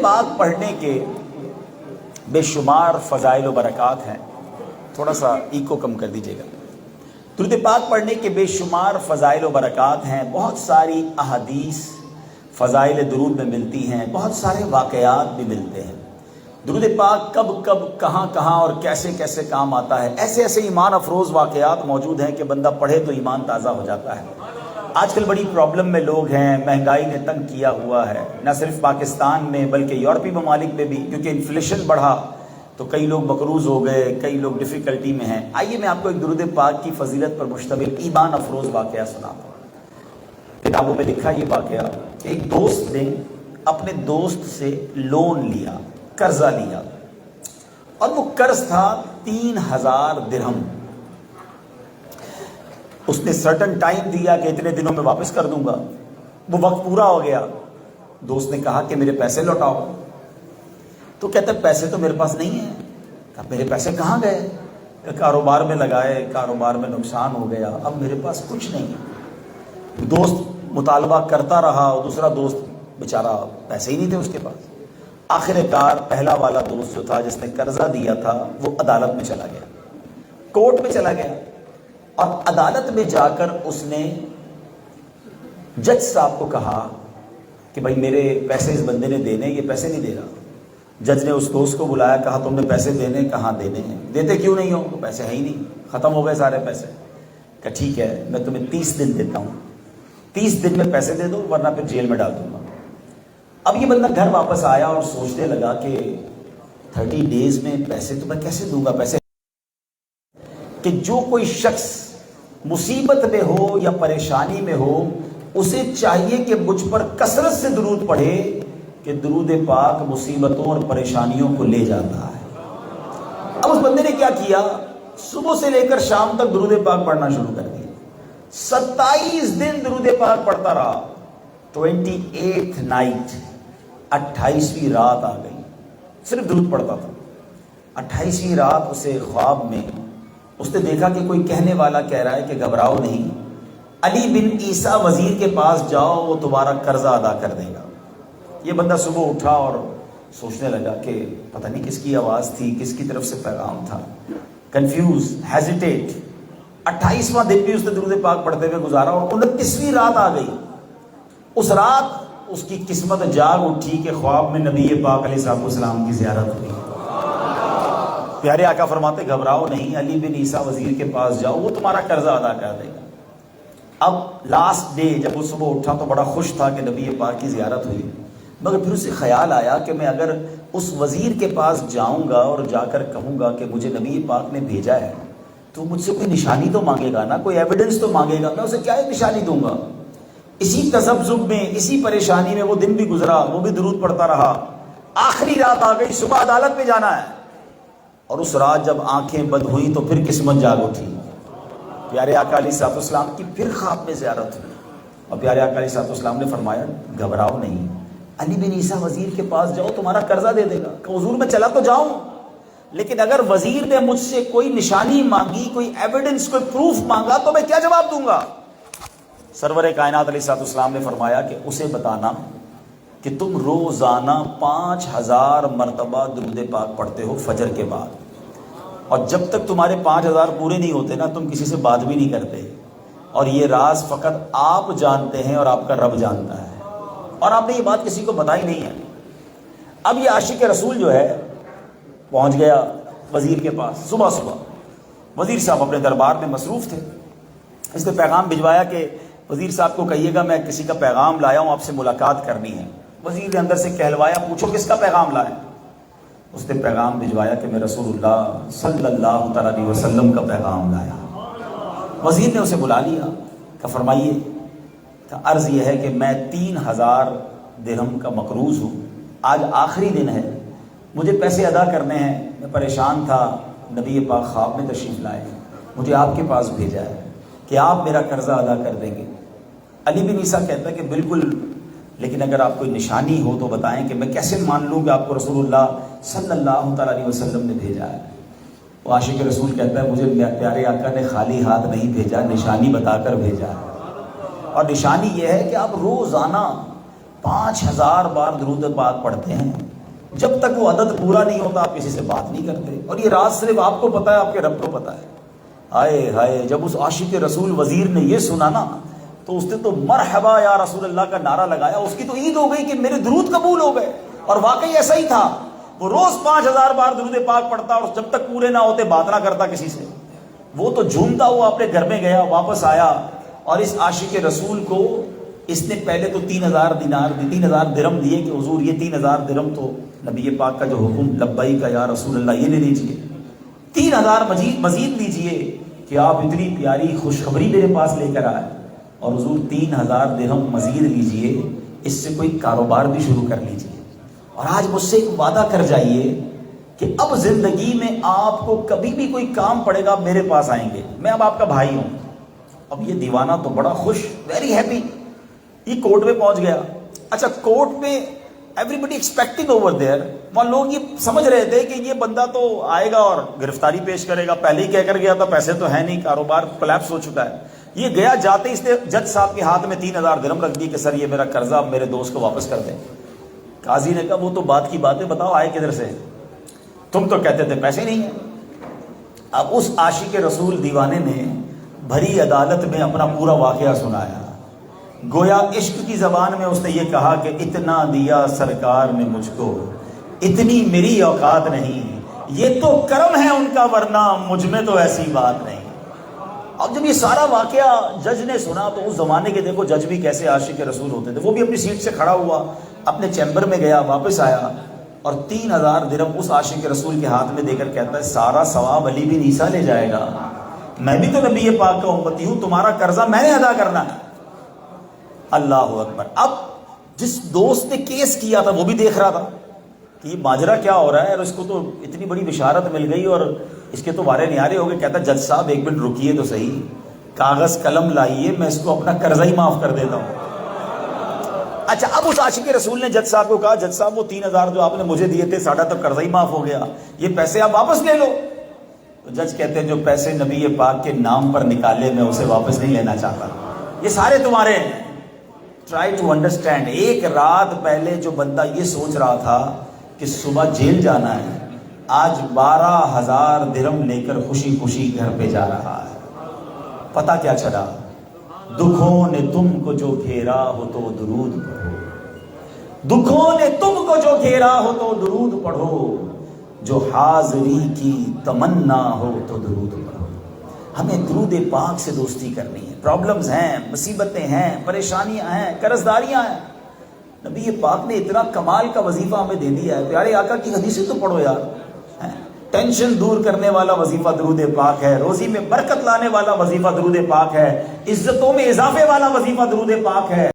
پاک پڑھنے کے بے شمار فضائل و برکات ہیں. تھوڑا سا ایکو کم کر دیجیے گا. درود پاک پڑھنے کے بے شمار فضائل و برکات ہیں. بہت ساری احادیث فضائل درود میں ملتی ہیں, بہت سارے واقعات بھی ملتے ہیں. درود پاک کب کب کہاں کہاں اور کیسے کیسے کام آتا ہے, ایسے ایسے ایمان افروز واقعات موجود ہیں کہ بندہ پڑھے تو ایمان تازہ ہو جاتا ہے. آج کل بڑی پرابلم میں لوگ ہیں, مہنگائی نے تنگ کیا ہوا ہے, نہ صرف پاکستان میں بلکہ یورپی ممالک میں بھی, کیونکہ انفلیشن بڑھا تو کئی لوگ مقروض ہو گئے, کئی لوگ ڈیفیکلٹی میں ہیں. آئیے میں آپ کو ایک درود پاک کی فضیلت پر مشتمل ایمان افروز واقعہ سناتا ہوں. کتابوں میں لکھا یہ واقعہ, ایک دوست نے اپنے دوست سے لون لیا, قرضہ لیا, اور وہ قرض تھا 3000 درہم. اس نے سرٹن ٹائم دیا کہ اتنے دنوں میں واپس کر دوں گا. وہ وقت پورا ہو گیا. دوست نے کہا کہ میرے پیسے لوٹاؤ. تو کہتا ہے پیسے تو میرے پاس نہیں ہیں. کہا میرے پیسے کہاں گئے؟ کہ کاروبار میں لگائے, کاروبار میں نقصان ہو گیا, اب میرے پاس کچھ نہیں. دوست مطالبہ کرتا رہا اور دوسرا دوست بیچارہ پیسے ہی نہیں تھے اس کے پاس. آخر کار پہلا والا دوست جو تھا جس نے قرضہ دیا تھا وہ عدالت میں چلا گیا, کورٹ میں چلا گیا, اور عدالت میں جا کر اس نے جج صاحب کو کہا کہ بھائی میرے پیسے اس بندے نے دینے, یہ پیسے نہیں دے رہا. جج نے اس دوست کو بلایا, کہا تم نے پیسے دینے, کہاں دینے ہیں, دیتے کیوں نہیں ہو؟ پیسے ہیں ہی نہیں, ختم ہو گئے سارے پیسے. کہ ٹھیک ہے میں تمہیں 30 دن دیتا ہوں, 30 دن میں پیسے دے دو ورنہ پھر جیل میں ڈال دوں گا. اب یہ بندہ گھر واپس آیا اور سوچنے لگا کہ 30 ڈیز میں پیسے تو میں کیسے دوں گا. پیسے کہ جو کوئی شخص مصیبت میں ہو یا پریشانی میں ہو اسے چاہیے کہ مجھ پر کثرت سے درود پڑھے, کہ درود پاک مصیبتوں اور پریشانیوں کو لے جاتا ہے. اب اس بندے نے کیا کیا, صبح سے لے کر شام تک درود پاک پڑھنا شروع کر دیا. 27 دن درود پاک پڑھتا رہا. 28th نائٹ, 28ویں رات آ گئی, صرف درود پڑھتا تھا. 28ویں رات اسے خواب میں اس نے دیکھا کہ کوئی کہنے والا کہہ رہا ہے کہ گھبراؤ نہیں, علی بن عیسیٰ وزیر کے پاس جاؤ, وہ تمہارا قرضہ ادا کر دے گا. یہ بندہ صبح اٹھا اور سوچنے لگا کہ پتہ نہیں کس کی آواز تھی, کس کی طرف سے پیغام تھا. Confuse, hesitate. 28واں دن بھی اس نے درود پاک پڑھتے ہوئے گزارا اور 29ویں رات آ گئی. اس رات اس کی قسمت جاگ اٹھی کہ خواب میں نبی پاک علیہ السلام کی زیارت ہوئی. پیارے آقا فرماتے گھبراؤ نہیں, علی بن عیسیٰ وزیر کے پاس جاؤ, وہ تمہارا قرضہ ادا کر دے گا. اب لاسٹ ڈے جب وہ صبح اٹھا تو بڑا خوش تھا کہ نبی پاک کی زیارت ہوئی, مگر پھر اسے خیال آیا کہ میں اگر اس وزیر کے پاس جاؤں گا اور جا کر کہوں گا کہ مجھے نبی پاک نے بھیجا ہے تو مجھ سے کوئی نشانی تو مانگے گا نا, کوئی ایویڈنس تو مانگے گا, میں اسے کیا نشانی دوں گا. اسی تذبذب میں, اسی پریشانی میں وہ دن بھی گزرا, وہ بھی درود پڑھتا رہا. آخری رات آ گئی, صبح عدالت میں جانا ہے. اور اس رات جب آنکھیں بند ہوئی تو پھر قسمت جاگ اٹھی. پیارے آقا علیہ السلام کی پھر خواب میں زیارت ہوئی, اور پیارے آقا علیہ السلام نے فرمایا گھبراؤ نہیں, علی بن عیسیٰ وزیر کے پاس جاؤ, تمہارا قرضہ دے دے گا. کہ حضور میں چلا تو جاؤں, لیکن اگر وزیر نے مجھ سے کوئی نشانی مانگی, کوئی ایویڈنس, کوئی پروف مانگا تو میں کیا جواب دوں گا. سرور کائنات علیہ السلام نے فرمایا کہ اسے بتانا کہ تم روزانہ 5000 مرتبہ درود پاک پڑھتے ہو فجر کے بعد, اور جب تک تمہارے 5000 پورے نہیں ہوتے نا تم کسی سے بات بھی نہیں کرتے, اور یہ راز فقط آپ جانتے ہیں اور آپ کا رب جانتا ہے, اور آپ نے یہ بات کسی کو بتائی نہیں ہے. اب یہ عاشق رسول جو ہے پہنچ گیا وزیر کے پاس. صبح صبح وزیر صاحب اپنے دربار میں مصروف تھے. اس نے پیغام بھجوایا کہ وزیر صاحب کو کہیے گا میں کسی کا پیغام لایا ہوں, آپ سے ملاقات کرنی ہے. وزیر نے اندر سے کہلوایا, پوچھو کس کا پیغام لائے. اس نے پیغام بھجوایا کہ میں رسول اللہ صلی اللہ تعالی علیہ وسلم کا پیغام لایا. وزیر نے اسے بلا لیا, کہ فرمائیے. کہ عرض یہ ہے کہ میں 3000 درہم کا مقروض ہوں, آج آخری دن ہے, مجھے پیسے ادا کرنے ہیں, میں پریشان تھا, نبی پاک خواب میں تشریف لائے, مجھے آپ کے پاس بھیجا ہے کہ آپ میرا قرضہ ادا کر دیں گے. علی بن عیسیٰ کہتا ہے کہ بالکل, لیکن اگر آپ کوئی نشانی ہو تو بتائیں کہ میں کیسے مان لوں کہ آپ کو رسول اللہ صلی اللہ تعالیٰ علیہ وسلم نے بھیجا ہے. وہ عاشق رسول کہتا ہے مجھے پیارے آقا نے خالی ہاتھ نہیں بھیجا, نشانی بتا کر بھیجا ہے. اور نشانی یہ ہے کہ آپ روزانہ 5000 بار درود پاک پڑھتے ہیں. جب تک وہ عدد پورا نہیں ہوتا آپ کسی سے بات نہیں کرتے. اور یہ راز صرف آپ کو پتا ہے, آپ کے رب کو پتا ہے. ہائے ہائے, جب اس عاشق رسول وزیر نے یہ سنا نا تو اس نے تو مرحبا یا رسول اللہ کا نعرہ لگایا. اس کی تو عید ہو گئی کہ میرے درود قبول ہو گئے. اور واقعی ایسا ہی تھا. وہ روز 5000 بار درود پاک پڑھتا اور جب تک پورے نہ ہوتے بات نہ کرتا کسی سے. وہ تو جھومتا ہوا اپنے گھر میں گیا, واپس آیا اور اس عاشق رسول کو اس نے پہلے تو 3000 درہم دیے کہ حضور یہ 3000 درہم تو نبی پاک کا جو حکم لبیک کا یا رسول اللہ یہ لے لیجئے, 3000 مزید لیجئے کہ آپ اتنی پیاری خوشخبری میرے پاس لے کر آئے. اور حضور 3000 درہم مزید لیجئے, اس سے کوئی کاروبار بھی شروع کر لیجئے اور آج مجھ سے ایک وعدہ کر جائیے کہ اب زندگی میں آپ کو کبھی بھی کوئی کام پڑے گا میرے پاس آئیں گے, میں اب آپ کا بھائی ہوں. اب یہ دیوانہ تو بڑا خوش, ویری ہیپی. یہ کورٹ میں پہنچ گیا. اچھا کورٹ میں everybody expecting over there, وہاں لوگ یہ سمجھ رہے تھے کہ یہ بندہ تو آئے گا اور گرفتاری پیش کرے گا. پہلے ہی کہہ کر گیا تھا پیسے تو ہے نہیں, کاروبار کولیپس ہو چکا ہے. یہ گیا, جاتے ہی اس نے جج صاحب کے ہاتھ میں 3000 درہم رکھ دی کہ سر یہ میرا قرضہ اب میرے دوست کو واپس کر دیں. قاضی نے کہا وہ تو بات کی بات ہے, بتاؤ آئے کدھر سے, تم تو کہتے تھے پیسے نہیں ہیں. اب اس عاشق رسول دیوانے نے بھری عدالت میں اپنا پورا واقعہ سنایا. گویا عشق کی زبان میں اس نے یہ کہا کہ اتنا دیا سرکار نے مجھ کو, اتنی میری اوقات نہیں, یہ تو کرم ہے ان کا ورنہ مجھ میں تو ایسی بات نہیں. اب جب یہ سارا واقعہ جج نے سنا تو اس زمانے کے دیکھو جج بھی کیسے عاشق رسول ہوتے تھے. وہ بھی اپنی سیٹ سے کھڑا ہوا, اپنے چیمبر میں گیا, واپس آیا اور 3000 درہم اس عاشق رسول کے ہاتھ میں دے کر کہتا ہے سارا ثواب علی بن عیسیٰ لے جائے گا, میں بھی تو نبی پاک کا امتی ہوں, تمہارا قرضہ میں نے ادا کرنا ہے. اللہ اکبر. اب جس دوست نے کیس کیا تھا وہ بھی دیکھ رہا تھا کہ یہ ماجرا کیا ہو رہا ہے, اور اس کو تو اتنی بڑی بشارت مل گئی اور اس کے تو وارے نیارے ہو گئے. کہتا جج صاحب ایک منٹ رکیے تو صحیح, کاغذ قلم لائیے, میں اس کو اپنا قرضہ ہی معاف کر دیتا ہوں. اچھا اب اس عاشق رسول نے جج صاحب کو کہا جج صاحب وہ 3000 جو آپ نے مجھے دیے تھے ساڑھا تو قرضہ ہی معاف ہو گیا, یہ پیسے آپ واپس لے لو. تو جج کہتے ہیں جو پیسے نبی پاک کے نام پر نکالے میں اسے واپس نہیں لینا چاہتا, یہ سارے تمہارے ہیں. Try to understand. ایک رات پہلے جو بندہ یہ سوچ رہا تھا کہ صبح جیل جانا ہے, آج 12000 درہم لے کر خوشی خوشی گھر پہ جا رہا ہے. پتا کیا چلا, دکھوں نے تم کو جو گھیرا ہو تو درود پڑھو, دکھوں نے تم کو جو گھیرا ہو تو درود پڑھو, جو حاضری کی تمنا ہو تو درود پڑھو. ہمیں درود پاک سے دوستی کرنی ہے. پرابلمز ہیں, مصیبتیں ہیں, پریشانیاں ہیں, قرضداریاں ہیں. نبی پاک نے اتنا کمال کا وظیفہ ہمیں دے دیا ہے. پیارے آقا کی حدیثیں تو پڑھو یار. ٹینشن دور کرنے والا وظیفہ درود پاک ہے, روزی میں برکت لانے والا وظیفہ درود پاک ہے, عزتوں میں اضافے والا وظیفہ درود پاک ہے.